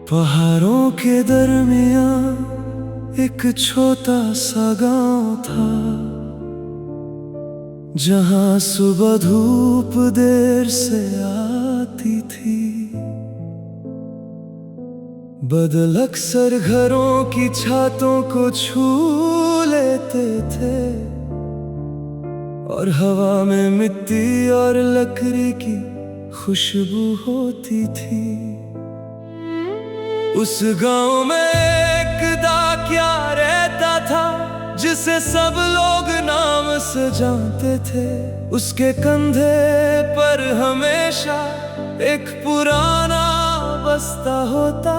पहाड़ों के दरमियां एक छोटा सा गांव था, जहां सुबह धूप देर से आती थी। बादल अक्सर घरों की छतों को छू लेते थे, और हवा में मिट्टी और लकड़ी की खुशबू होती थी। उस गांव में एक डाकिया रहता था, जिसे सब लोग नाम से जानते थे। उसके कंधे पर हमेशा एक पुराना बस्ता होता,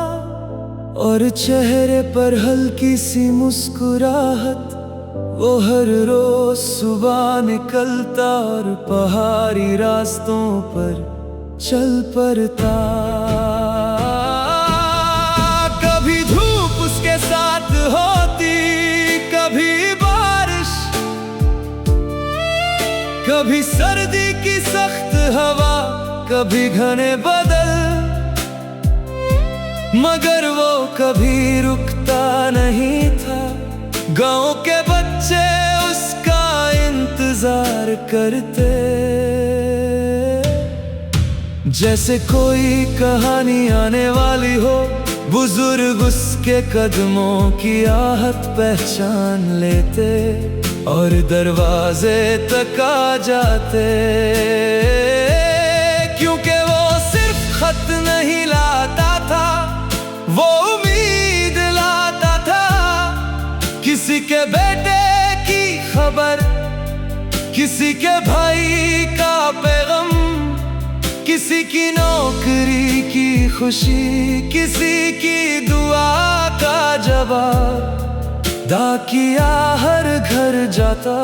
और चेहरे पर हल्की सी मुस्कुराहट। वो हर रोज सुबह निकलता और पहाड़ी रास्तों पर चल पड़ता। कभी धूप उसके साथ होती, कभी बारिश, कभी सर्दी की सख्त हवा, कभी घने बादल, मगर वो कभी रुकता नहीं था। गांव के बच्चे उसका इंतजार करते, जैसे कोई कहानी आने वाली हो। बुजुर्ग उसके कदमों की आहट पहचान लेते, और दरवाजे तक आ जाते। क्योंकि वो सिर्फ खत नहीं लाता था, वो उम्मीद लाता था। किसी के बेटे की खबर, किसी के भाई का पैगाम, किसी की नौकरी की खुशी, किसी की दुआ का जवाब। डाकिया हर घर जाता,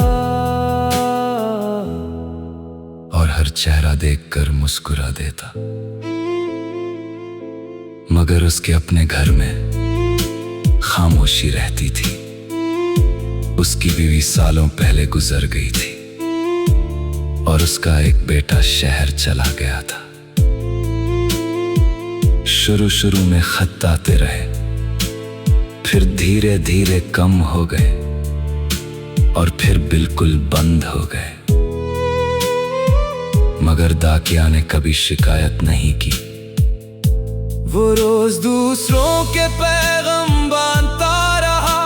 और हर चेहरा देखकर मुस्कुरा देता। मगर उसके अपने घर में खामोशी रहती थी। उसकी बीवी सालों पहले गुजर गई थी, और उसका एक बेटा शहर चला गया था। शुरू में खत आते रहे, फिर धीरे धीरे कम हो गए, और फिर बिल्कुल बंद हो गए। मगर डाकिया ने कभी शिकायत नहीं की। वो रोज दूसरों के पैगाम बांधता रहा,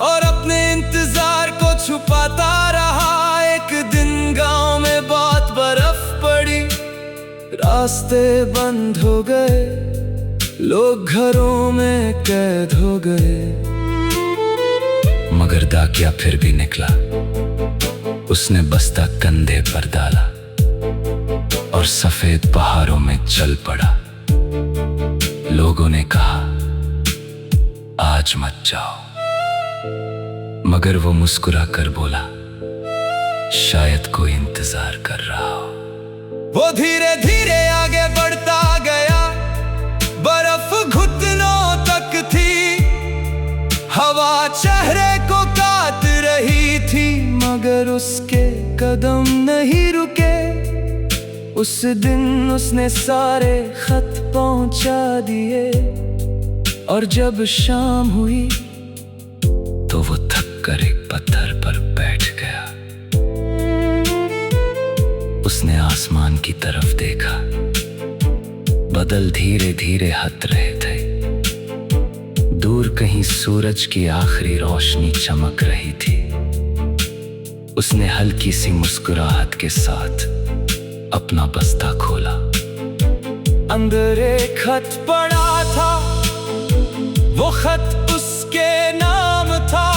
और अपने इंतजार को छुपाता रहा। एक दिन गांव में बहुत बर्फ पड़ी, रास्ते बंद हो गए, लोग घरों में कैद हो गए। मगर डाकिया फिर भी निकला। उसने बस्ता कंधे पर डाला, और सफेद पहाड़ों में चल पड़ा। लोगों ने कहा, आज मत जाओ, मगर वो मुस्कुरा कर बोला, शायद कोई इंतजार कर रहा हो। वो धीरे धीरे आगे बढ़ता गया, बर्फ घुटनों तक थी, हवा चेहरे को काट रही थी, मगर उसके कदम नहीं रुके। उस दिन उसने सारे खत पहुंचा दिए, और जब शाम हुई तो वो थक कर एक पत्थर पर बैठ गया। उसने आसमान की तरफ देखा, बादल धीरे धीरे हट रहे थे। दूर कहीं सूरज की आखिरी रोशनी चमक रही थी। उसने हल्की सी मुस्कुराहट के साथ अपना बस्ता खोला। अंदर एक खत पड़ा था, वो खत उसके नाम था।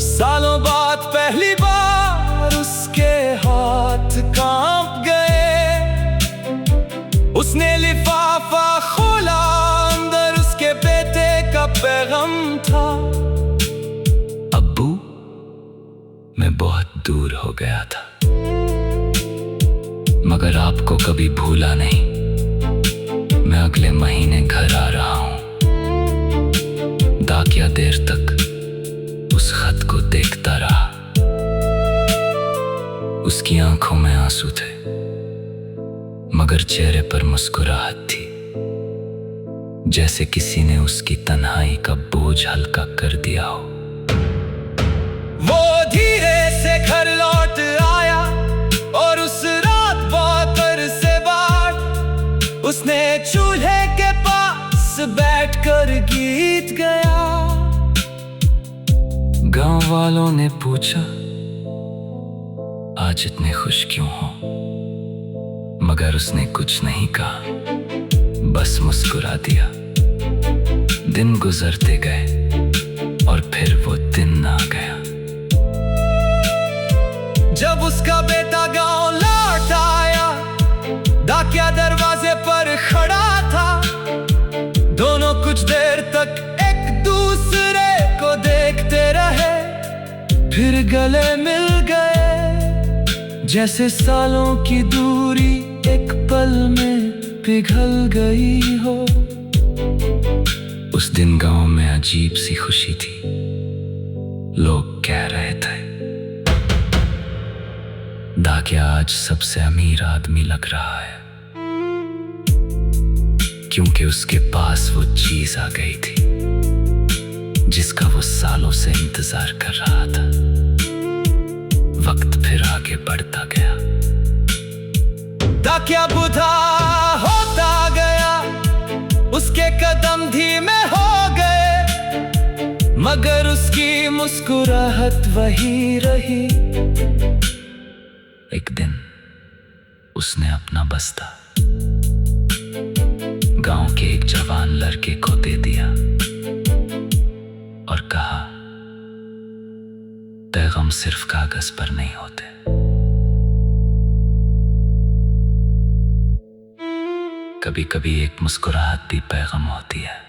सालों बाद पहली बार उसके हाथ कांप गए। उसने लिफाफा खोला, अंदर उसके बेटे का पैगाम था। अब्बू, मैं बहुत दूर हो गया था, मगर आपको कभी भूला नहीं। मैं अगले महीने घर आ रहा हूं। डाकिया देर तक उस हालत को देखता रहा। उसकी आंखों में आंसू थे, मगर चेहरे पर मुस्कुराहट थी, जैसे किसी ने उसकी तन्हाई का बोझ हल्का कर दिया हो। वो धीरे से घर लौट आया और उस रात बहुत से बाद उसने चूल्हे के पास बैठकर गीत गाया। गांव वालों ने पूछा, आज इतने खुश क्यों हो? मगर उसने कुछ नहीं कहा, बस मुस्कुरा दिया। दिन गुजरते गए और फिर वो दिन आ गया। जब उसका बेटा गांव लौट आया, डाकिया दरवाजे पर खड़ा था। दोनों कुछ देर तक एक दूसरे को देखते रहे, फिर गले मिल गए, जैसे सालों की दूरी एक पल में पिघल गई हो। उस दिन गांव में अजीब सी खुशी थी। लोग कह रहे थे, डाकिया आज सबसे अमीर आदमी लग रहा है, क्योंकि उसके पास वो चीज आ गई थी जिसका वो सालों से इंतजार कर रहा था। वक्त फिर आगे बढ़ता गया। डाकिया बुढ़ा होता गया, उसके कदम धीमे हो गए, मगर उसकी मुस्कुराहट वही रही। एक दिन उसने अपना बस्ता गांव के एक जवान लड़के को दे दिया और कहा, पैगाम सिर्फ कागज पर नहीं होते, कभी कभी एक मुस्कुराहट भी पैगाम होती है।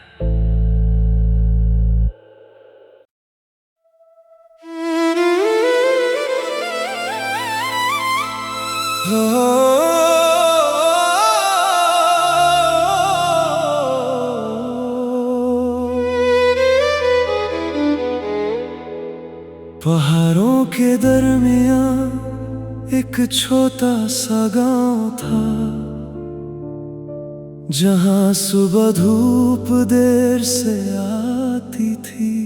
पहाड़ों के दरमियां एक छोटा सा गांव था, जहां सुबह धूप देर से आती थी।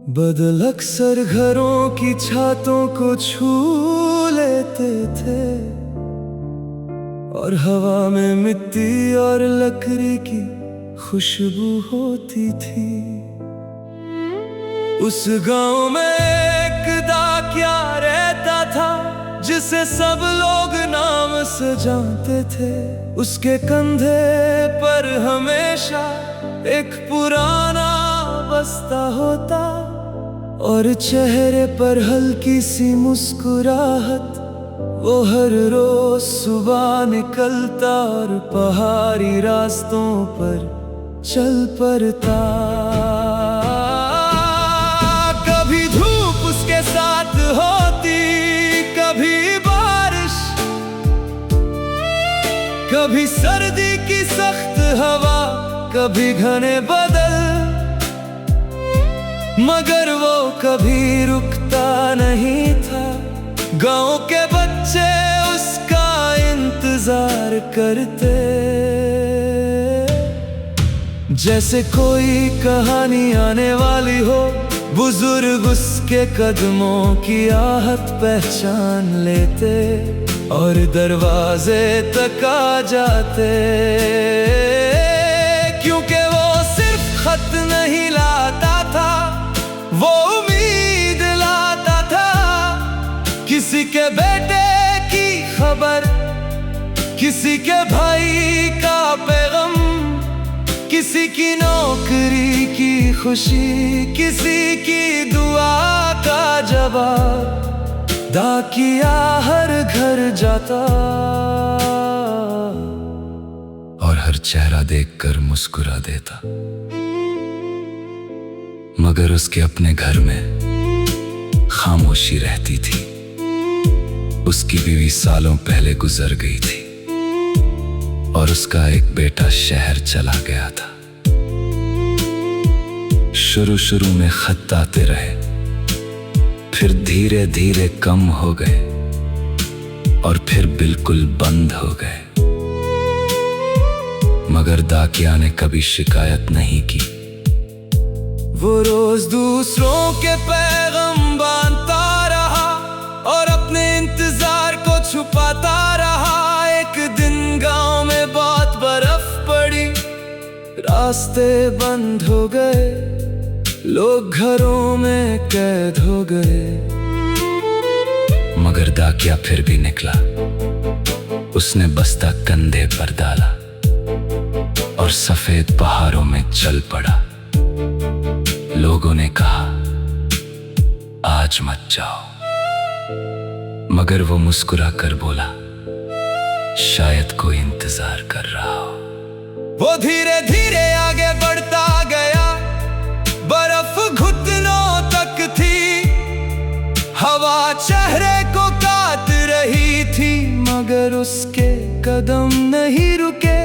बादल अक्सर घरों की छतों को छू लेते थे और हवा में मिट्टी और लकड़ी की खुशबू होती थी। उस गांव में एक डाकिया रहता था, जिसे सब लोग नाम से जानते थे। उसके कंधे पर हमेशा एक पुराना बस्ता होता और चेहरे पर हल्की सी मुस्कुराहट। वो हर रोज सुबह निकलता और पहाड़ी रास्तों पर चल पड़ता। कभी धूप उसके साथ होती, कभी बारिश, कभी सर्दी की सख्त हवा, कभी घने बादल, मगर वो कभी रुकता नहीं था। गांव के बच्चे उसका इंतजार करते, जैसे कोई कहानी आने वाली हो। बुजुर्ग उसके कदमों की आहट पहचान लेते और दरवाजे तक आ जाते, क्योंकि वो सिर्फ खत नहीं लाता था, वो उम्मीद लाता था। किसी के बेटे की खबर, किसी के भाई का पैगाम, किसी की नौकरी की खुशी, किसी की दुआ का जवाब। डाकिया हर घर जाता और हर चेहरा देखकर मुस्कुरा देता, मगर उसके अपने घर में खामोशी रहती थी। उसकी बीवी सालों पहले गुजर गई थी और उसका एक बेटा शहर चला गया था। शुरू में खत आते रहे, फिर धीरे धीरे कम हो गए और फिर बिल्कुल बंद हो गए। मगर दाकिया ने कभी शिकायत नहीं की। वो रोज दूसरों के पैगाम बांधता रहा और अपने इंतजार को छुपाता रहा। एक दिन गांव में बहुत बर्फ पड़ी, रास्ते बंद हो गए, लोग घरों में कैद हो गए। मगर दाकिया फिर भी निकला। उसने बस्ता कंधे पर डाला और सफेद पहाड़ों में चल पड़ा। लोगों ने कहा, आज मत जाओ, मगर वो मुस्कुरा कर बोला, शायद कोई इंतजार कर रहा हो। वो धीरे धीरे आगे बढ़ता गया, बर्फ घुटनों तक थी, हवा चेहरे को काट रही थी, मगर उसके कदम नहीं रुके।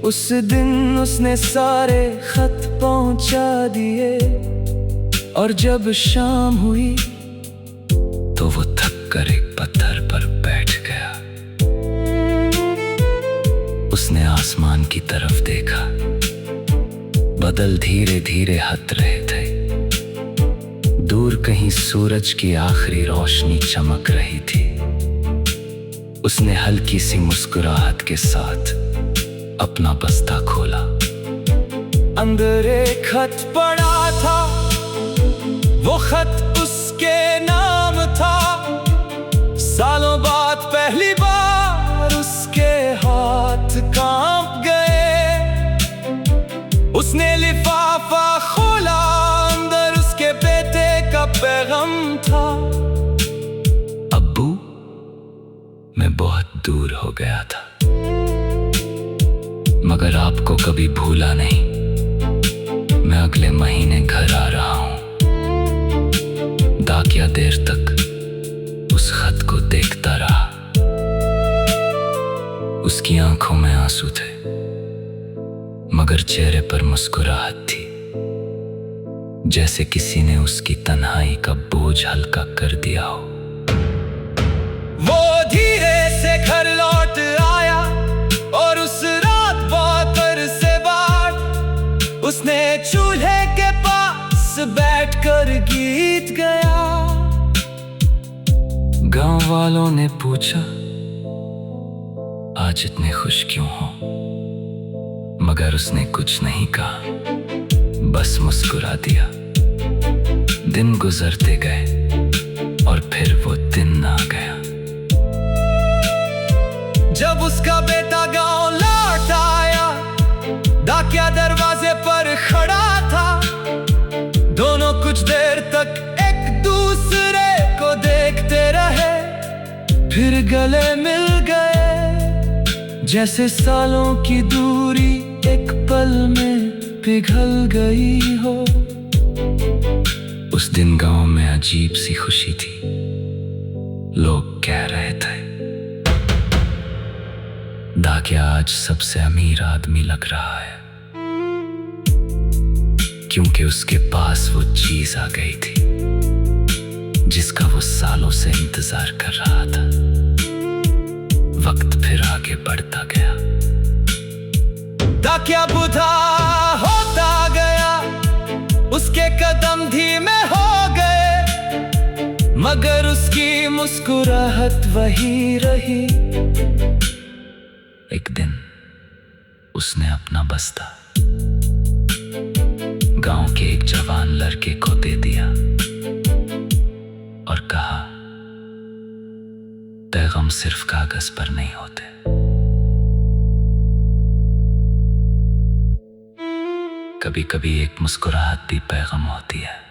उस दिन उसने सारे खत पहुंचा दिए और जब शाम हुई तो वो थक कर एक पत्थर पर बैठ गया। उसने आसमान की तरफ देखा, बादल धीरे धीरे हट रहे थे। दूर कहीं सूरज की आखिरी रोशनी चमक रही थी। उसने हल्की सी मुस्कुराहट के साथ अपना बस्ता खोला। अंदर एक खत पड़ा था, वो खत उसके नाम था। सालों बाद पहली बार उसके हाथ कांप गए। उसने लिफाफा खोला, अंदर उसके बेटे का पैगाम था। अब्बू, मैं बहुत दूर हो गया था, मगर आपको कभी भूला नहीं। मैं अगले महीने घर आ रहा हूं। दाकिया देर तक उस खत को देखता रहा। उसकी आंखों में आंसू थे, मगर चेहरे पर मुस्कुराहट थी, जैसे किसी ने उसकी तन्हाई का बोझ हल्का कर दिया हो। वो धीरे से घर लौट आया और उस रात बहुत अरसे बाद उसने चूल्हे के पास बैठकर गीत गाया। गांव वालों ने पूछा, आज इतने खुश क्यों हो? मगर उसने कुछ नहीं कहा, बस मुस्कुरा दिया। दिन गुजरते गए और फिर वो दिन आ गया। जब उसका बेटा गांव लौट आया, दाकिया दरवाजे पर खड़ा था। दोनों कुछ देर तक एक दूसरे को देखते रहे, फिर गले मिल गए, जैसे सालों की दूरी एक पल में पिघल गई हो। उस दिन गांव में अजीब सी खुशी थी। लोग कह रहे थे, दाकिया आज सबसे अमीर आदमी लग रहा है, क्योंकि उसके पास वो चीज आ गई थी जिसका वो सालों से इंतजार कर रहा था। वक्त फिर आगे बढ़ता गया। दाकिया बुढ़ा होता गया, उसके कदम धीमे हो गए, मगर उसकी मुस्कुराहट वही रही। एक दिन उसने अपना बस्ता गांव के एक जवान लड़के को दे दिया और कहा, पैगाम सिर्फ कागज पर नहीं होते, कभी कभी एक मुस्कुराहट भी पैगाम होती है।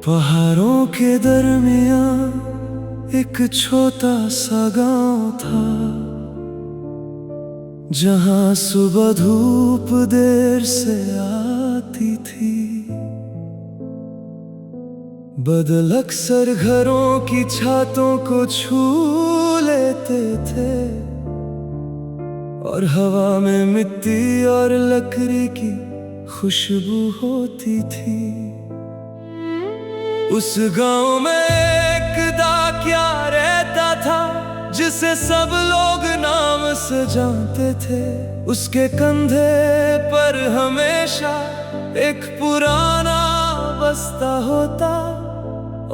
पहाड़ों के दरमियां एक छोटा सा गांव था। जहां सुबह धूप देर से आती थी, बदल अक्सर घरों की छतों को छू लेते थे और हवा में मिट्टी और लकड़ी की खुशबू होती थी। उस गांव में एक डाकिया रहता था जिसे सब लोग नाम से जानते थे। उसके कंधे पर हमेशा एक पुराना बस्ता होता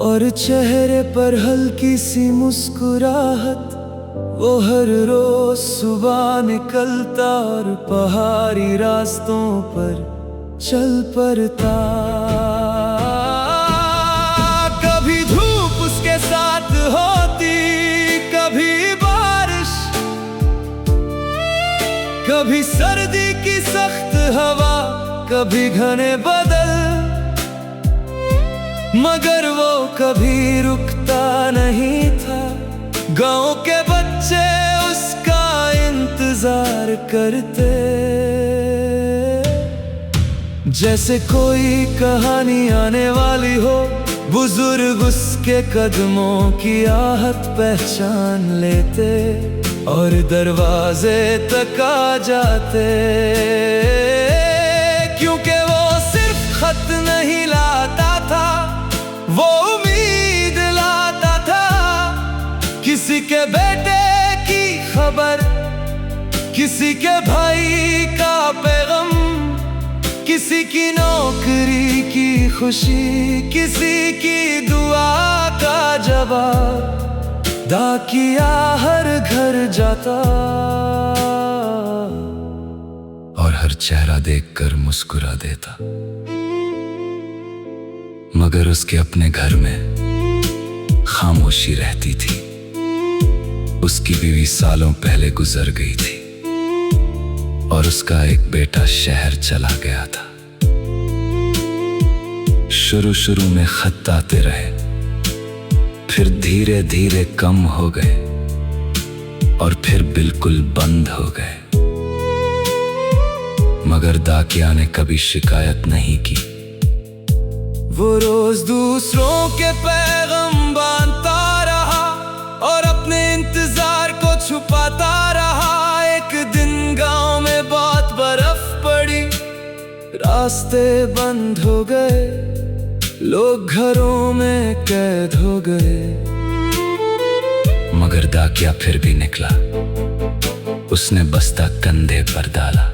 और चेहरे पर हल्की सी मुस्कुराहट। वो हर रोज सुबह निकलता और पहाड़ी रास्तों पर चल पड़ता। कभी धूप उसके साथ होती, कभी बारिश, कभी सर्दी की सख्त हवा, कभी घने बादल, मगर वो कभी रुकता नहीं था। गांव के बच्चे उसका इंतजार करते, जैसे कोई कहानी आने वाली हो। बुजुर्ग उसके कदमों की आहट पहचान लेते और दरवाजे तक आ जाते, क्योंकि वो सिर्फ खत नहीं लाता था, वो उम्मीद लाता था। किसी के बेटे की खबर, किसी के भाई का पैगाम, किसी की नौकरी की खुशी, किसी की दुआ का जवाब। डाकिया हर घर जाता और हर चेहरा देखकर मुस्कुरा देता, मगर उसके अपने घर में खामोशी रहती थी। उसकी बीवी सालों पहले गुजर गई थी और उसका एक बेटा शहर चला गया था। शुरू में खत आते रहे, फिर धीरे धीरे कम हो गए और फिर बिल्कुल बंद हो गए। मगर डाकिया ने कभी शिकायत नहीं की। वो रोज दूसरों के पैगाम बांधता रहा और अपने इंतजार को छुपाता रहा। एक दिन गांव में बहुत बर्फ पड़ी, रास्ते बंद हो गए, लोग घरों में कैद हो गए। मगर डाकिया फिर भी निकला। उसने बस्ता कंधे पर डाला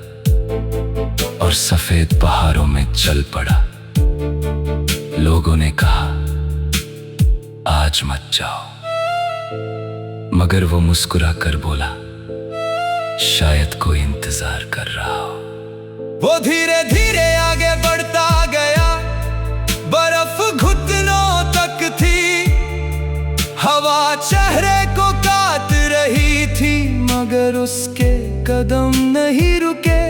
और सफेद पहाड़ों में चल पड़ा। लोगों ने कहा, आज मत जाओ, मगर वो मुस्कुरा कर बोला, शायद कोई इंतजार कर रहा हो। वो धीरे धीरे आगे बढ़ता गया, बर्फ घुटनों तक थी, हवा चेहरे को काट रही थी, मगर उसके कदम नहीं रुके।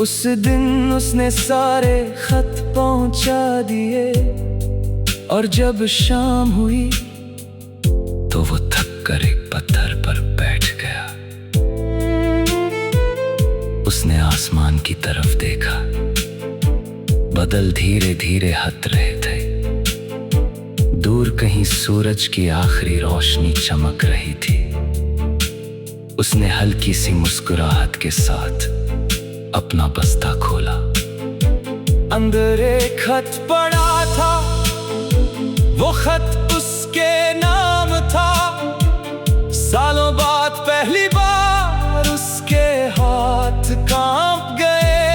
उस दिन उसने सारे खत पहुंचा दिए और जब शाम हुई तो वो थक कर एक पत्थर पर बैठ गया। उसने आसमान की तरफ देखा, बादल धीरे धीरे हट रहे थे। दूर कहीं सूरज की आखिरी रोशनी चमक रही थी। उसने हल्की सी मुस्कुराहट के साथ अपना बस्ता खोला। अंदर एक खत पड़ा था, वो खत उसके नाम था। सालों बाद पहली बार उसके हाथ कांप गए।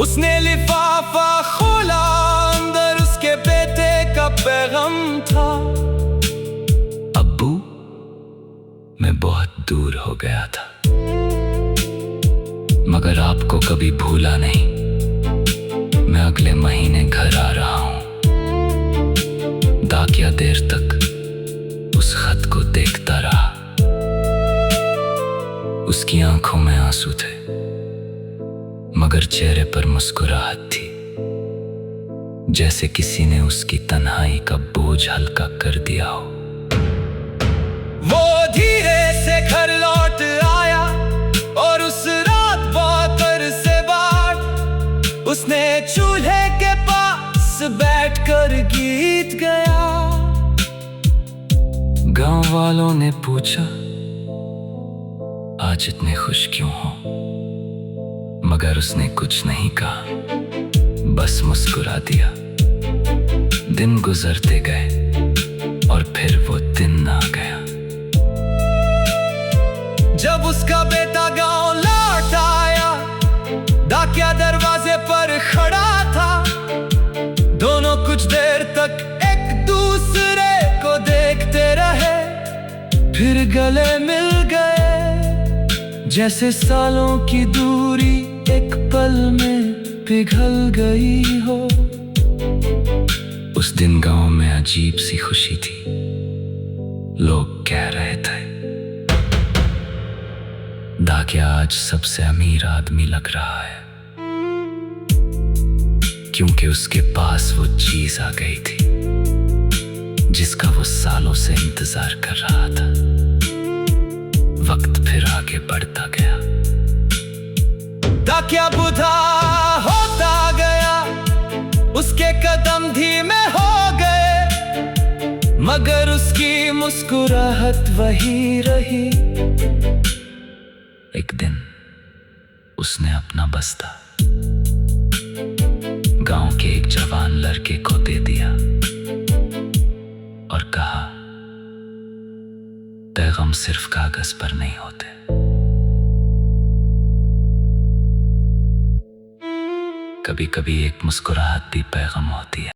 उसने लिफाफा खोला, अंदर उसके बेटे का पैगाम था। अब्बू, मैं बहुत दूर हो गया था, मगर आपको कभी भूला नहीं। मैं अगले महीने घर आ रहा हूं। डाकिया देर तक उस खत को देखता रहा। उसकी आंखों में आंसू थे, मगर चेहरे पर मुस्कुराहट थी, जैसे किसी ने उसकी तन्हाई का बोझ हल्का कर दिया हो। वो धीरे से घर लौट आया, गांव वालों ने पूछा, आज इतने खुश क्यों हो? मगर उसने कुछ नहीं कहा, बस मुस्कुरा दिया। दिन गुजरते गए और फिर वो दिन आ गया जब उसका बेटा गांव लौट आया। डाकिया दरवाजे पर खड़ा था। दोनों कुछ देर तक एक दूसरे को देखते रहे, फिर गले मिल गए। जैसे सालों की दूरी एक पल में पिघल गई हो। उस दिन गांव में अजीब सी खुशी थी। लोग कह रहे थे, डाकिया आज सबसे अमीर आदमी लग रहा है, क्योंकि उसके पास वो चीज आ गई थी जिसका वो सालों से इंतजार कर रहा था। वक्त फिर आगे बढ़ता गया। डाकिया बुढ़ा होता गया, उसके कदम धीमे हो गए, मगर उसकी मुस्कुराहट वही रही। एक दिन उसने अपना बस्ता गांव के एक जवान लड़के को दे दिया और कहा, पैगाम सिर्फ कागज पर नहीं होते, कभी कभी एक मुस्कुराहट भी पैगाम होती है।